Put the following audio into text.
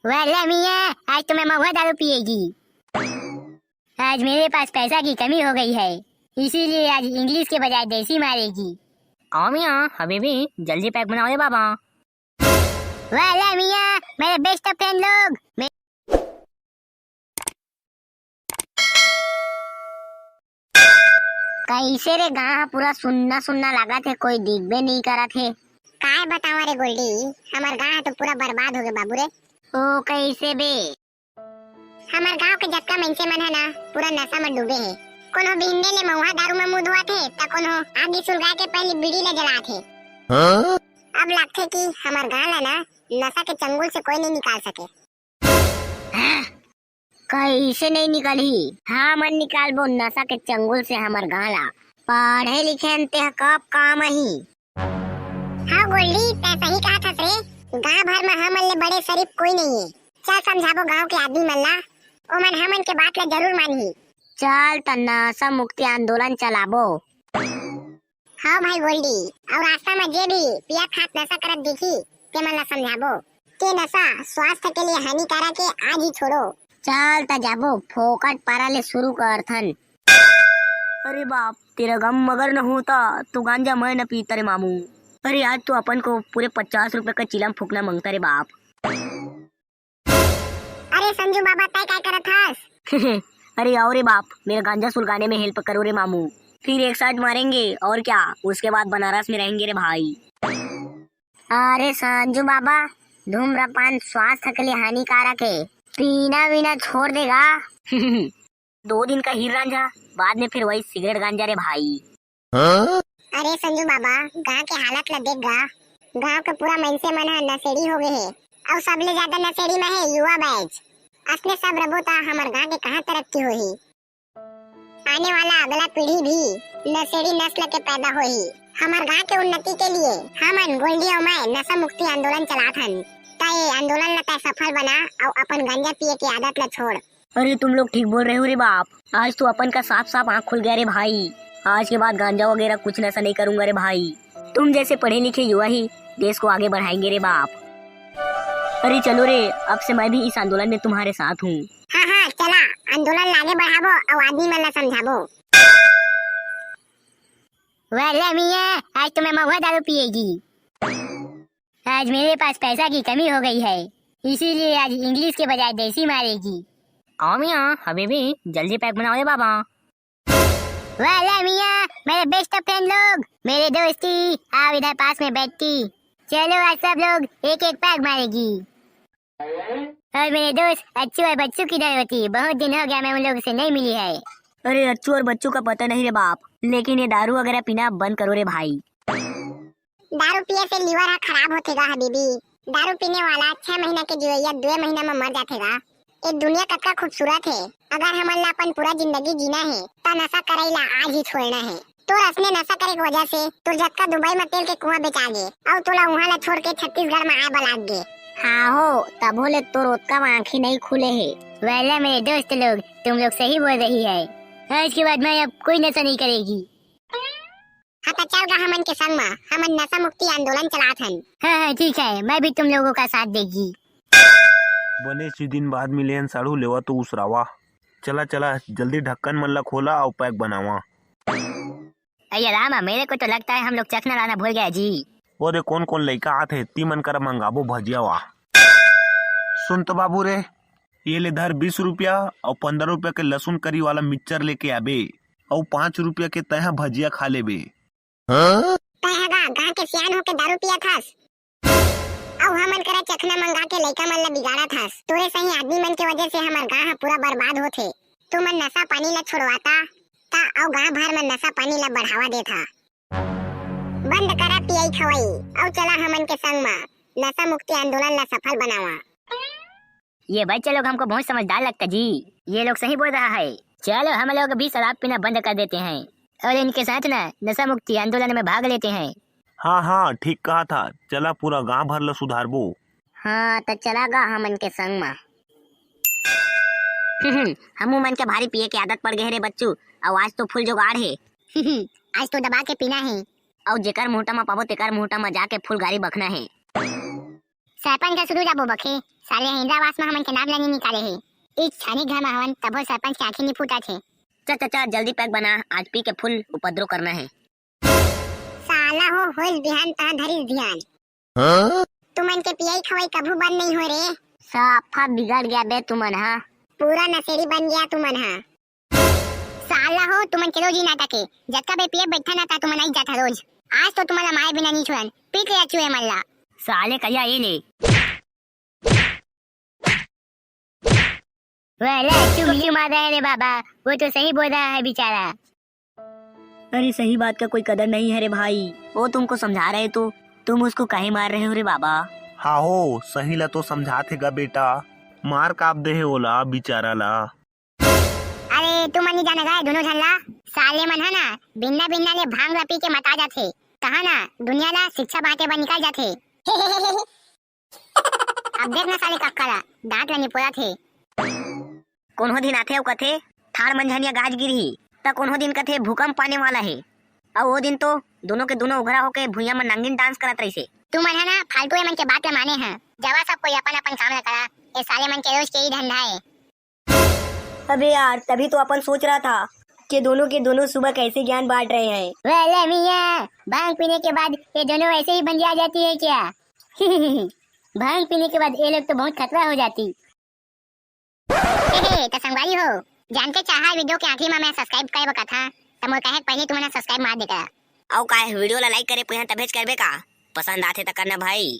वाला मियाँ, आज तो मैं महुआ दारू पिएगी। आज मेरे पास पैसा की कमी हो गई है, इसीलिए आज इंग्लिश के बजाय देसी मारेगी। आओ मियाँ, हबीबी जल्दी पैक बनाओ रे बाबा। वाला मियाँ, मेरे बेस्ट फ्रेंड लोग, कैसे रे गाँव पूरा सुनना सुनना लगा थे, कोई दिख भी नहीं करा थे। काय बतावा रे गोल्डी, हमार गाँव तो पूरा बर्बाद हो गए बाबू रे। ओ कैसे बे? हमार गाँव के जतका मनसे मन है ना, पूरा नशा में डूबे है। कोनो बिहने ले महुआ दारू में मुंह धोआ थे, ता कोनो आगी सुलगा के पहले बीड़ी ले जला थे। अब लगते कि हमार गाँव ला ना नशा के चंगुल से कोई नहीं निकाल सके। कैसे नहीं निकली? हाँ मन निकाल बो नशा के चंगुल से हमार गाँव ला। पढ़े लिखे अंते कब काम ही। हाँ गोल्डी, तै सही कहा था रे। गाँव भर में हमन ले बड़े शरीफ कोई नहीं है। चल समझाबो गाँव के आदमी मन ला, ओमन हमन के बात ला जरूर मानही। चल त नशा मुक्ति आंदोलन चलाबो। हाँ भाई गोल्डी, और रास्ता में जे भी पिया खात नशा करत दिखी ते मन ला समझाबो के नशा स्वास्थ्य के लिए हानिकारक है, आज ही छोड़ो। चल त जाबो, फोकट पारा ले शुरू करथन। अरे बाप, तेरा गम मगर न होता तो गांजा मैं न पीता रे मामू। अरे आज तो अपन को पूरे 50 रुपए का चिलम फूकना मांगता रे बाप। अरे संजू बाबा, तय क्या करत हस? अरे आओ रे बाप, मेरा गांजा सुलगाने में हेल्प करो रे मामू, फिर एक साथ मारेंगे और क्या, उसके बाद बनारस में रहेंगे रे भाई। अरे संजू बाबा, धूम्रपान स्वास्थ्य के लिए हानिकारक है, पीना वीना छोड़ देगा। 2 दिन का हीर रांझा, बाद में फिर वही सिगरेट गांजा रे भाई। अरे संजू बाबा, गांव के हालत ला देख गा। गांव के पूरा मनसे मन है नशेड़ी हो गए है, और सबले ज्यादा नशेड़ी में है युवा बैच। असने सब रबोता हमार गांव के कहाँ तरक्की होही। आने वाला अगला पीढ़ी भी नशेड़ी नस्ल के पैदा होही। हमार गांव के उन्नति के लिए हमन गोल्डी और मैं नशा मुक्ति आंदोलन चलात हन। ताए आंदोलन ला सफल बना और अपन गांजा पिए की आदत ला छोड़। अरे तुम लोग ठीक बोल रहे हो रे बाप, आज तो अपन का साफ साफ आँख खुल गया रे भाई। आज के बाद गांजा वगैरह कुछ नशा नहीं करूंगा रे भाई। तुम जैसे पढ़े लिखे युवा ही देश को आगे बढ़ाएंगे रे बाप। अरे चलो रे, अब से मैं भी इस आंदोलन में तुम्हारे साथ हूँ। हाँ हाँ चला, आंदोलन आगे बढ़ाबो और आदमी मन ला समझाबो। वाला मियाँ, आज तो मैं महुआ दारू पिएगी। आज मेरे पास पैसा की कमी हो गई है, इसीलिए आज इंग्लिश के बजाय देसी मारेगी। आओ मियाँ, हबीबी जल्दी पैक बनाओ रे बाबा। वाला मियाँ, मेरे बेस्ट फ्रेंड लोग, मेरे दोस्ती, आओ इधर पास में बैठती। चलो आज सब लोग एक एक पैक मारेगी। और मेरे दोस्त अच्छू और बच्चू किधर होती? बहुत दिन हो गया मैं उन लोगों से नहीं मिली है। अरे अच्छू और बच्चों का पता नहीं रे बाप, लेकिन ये दारू वगैरह पीना बंद करो रे भाई। दारू पिए से लीवर खराब होतेगा हबीबी। दारू पीने वाला 6 महीना के जीवैया 2 महीना में मर जातेगा। ये दुनिया कतका खूबसूरत है, अगर हमन ला अपन पूरा जिंदगी जीना है तो नशा करेला आज ही छोड़ना है। तो असने नशा करे की वजह से तो जतका दुबई में तेल के कुआं बेचा गे और तोला वहाँ ला छोड़ के छत्तीसगढ़ में आए बलाग गे। हाँ हो, तब ले तो रोतका आँखें नहीं खुले है। वाला मेरे दोस्त लोग, तुम लोग सही बोल रही है। आज के बाद मैं अब कोई नशा नहीं करेगी। हाँ तो चल गा हमन के संग में, हमन नशा मुक्ति आंदोलन चलात हन। हाँ ठीक है, मैं भी तुम लोगों का साथ देगी। बने 6 दिन बाद मिले हन साड़ू लेवा तो उसरावा। चला चला जल्दी ढक्कन मन ला खोला और पैक बनावा। अरे रामा, मेरे को तो लगता है हम लोग चखना लाना भूल गए जी। अरे कौन कौन लइका आथे ती मन कर मंगाबो भजिया वा। सुन तो बाबू रे, ये ले धर 20 रुपया और 15 रुपया के लहसुन करी वाला मिक्सचर लेके आबे और 5 रुपया के तहा भजिया खा लेबे। तहगा गांव के सियान होके दारू पिया थास और हमन करा चखना मंगा के लइका मन ला बिगाड़ा थास। तोरे सही आदमी मन के वजह से हमार गांव पूरा बर्बाद होथे। तू मन नशा पानी ला छुड़वाता ता और गांव भर में नशा पानी ला बढ़ावा देथा। बंद करा पियई खवई और चला हमन के संग में नशा मुक्ति आंदोलन ला सफल बनावा। ये बच्चे लोग हमको बहुत समझदार लगता जी, ये लोग सही बोल रहा है। चलो हम लोग भी शराब पीना बंद कर देते हैं और इनके साथ ना नशा मुक्ति आंदोलन में भाग लेते हैं। हाँ हाँ ठीक कहा था, चला पूरा गांव भर ला सुधारबो। हाँ तो चला गा हमन के संग में। हमू मन के भारी पिए की आदत पड़ गए रे बच्चू, और आज तो फुल जुगाड़ है। आज तो दबा के पीना है और जेकर मुहटा में पाबो तेकर मुहटा में जाके फुल गाड़ी बखना है। सरपंच का शुरू जाबो बखे साले इंद्रावास में हमन के नाम नहीं निकाले है इस छानी घर में हवन तबो सरपंच के आंखें नहीं फूटा थे। चल चचा जल्दी पैक बना, आज पी के फुल उपद्रव करना है। साला हो होल बिहान ता धरी ध्यान तुमन के पियाई खवाई कभू बंद नहीं हो रे। साफा बिगड़ गया बे तुमन हा। पूरा नशेड़ी बन गया तुमन हा। साला हो तुमन के रोज ही नाटक है जक्का बे पिए बैठा ना ता तुमन आई जाता रोज। आज तो तुम्हारा माए बिना नहीं छोड़न पी के चुए मल्ला साले कहिया ये ले वाला चुगली मार रहा है रे बाबा, वो तो सही बोल रहा है बेचारा। अरे सही बात का कोई कदर नहीं है रे भाई, वो तुमको समझा रहे तो तुम उसको काहे मार रहे हो रे बाबा। हाँ हो सही ला तो समझातेगा बेटा, मार काप दे है ओला बेचारा ला। अरे तुम नहीं जाने गए दोनों झन ला साले मन है ना बिन्ना बिन्ना ले भांग ला पी के मता जाथे कहा ना दुनिया ला शिक्षा बांटे बन निकल जाथे। अब देखना साले कक्का ला दांत ला निपोला थे। कोनो दिन आथे कथे थार मंझनिया गाज गिरही त कोनो दिन कथे भूकंप आने वाला है और वो दिन तो दोनों के दोनों उघरा होके भुइया में नंगिन डांस करत रही से। तुम मन है ना फालतू मन के बात ला माने हैं जवा सब कोई अपन अपन काम ला करा ये साले मन के रोज के ही धंधा है। अबे यार तभी तो अपन सोच रहा था कि दोनों के दोनों सुबह कैसे ज्ञान बांट रहे हैं। वेले मियां भांग पीने के बाद ये दोनों ऐसे ही बन जाती है क्या? भांग पीने के बाद ये लोग तो बहुत खतरा हो जाती। तो संगवारी हो जानते चाहा वीडियो के आखिरी में मैं सब्सक्राइब करे बका था तो मोर कहे पहले तुमने सब्सक्राइब मार देगा। औ का वीडियो ला लाइक करे पुया तबेच करबे का पसंद आथे त करना भाई।